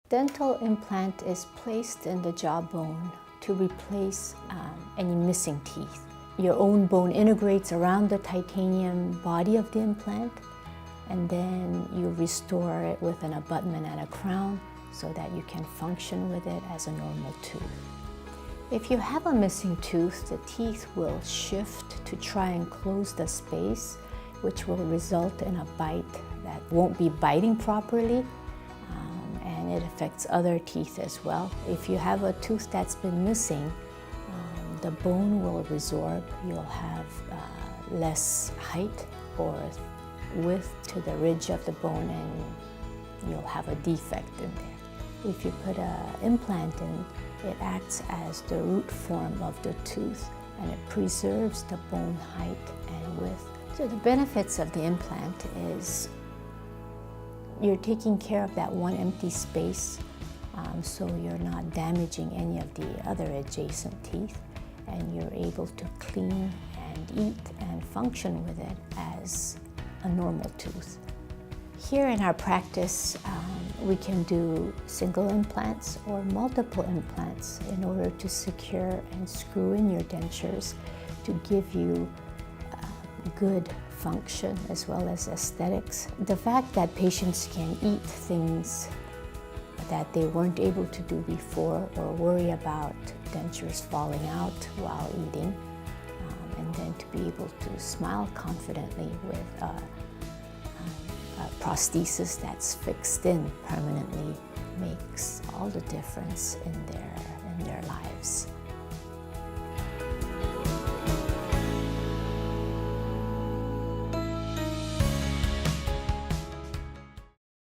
Dental implant is placed in the jawbone to replace any missing teeth. Your own bone integrates around the titanium body of the implant, and then you restore it with an abutment and a crown so that you can function with it as a normal tooth. If you have a missing tooth, the teeth will shift to try and close the space, which will result in a bite that won't be biting properly, and it affects other teeth as well. If you have a tooth that's been missing, the bone will resorb. You'll have less height or width to the ridge of the bone, and you'll have a defect in there. If you put an implant in, it acts as the root form of the tooth, and it preserves the bone height and width. So the benefits of the implant is you're taking care of that one empty space, so you're not damaging any of the other adjacent teeth, and you're able to clean and eat and function with it as a normal tooth. Here in our practice, we can do single implants or multiple implants in order to secure and screw in your dentures to give you good function as well as aesthetics. The fact that patients can eat things that they weren't able to do before, or worry about dentures falling out while eating, and then to be able to smile confidently with a prosthesis that's fixed in permanently makes all the difference in their lives.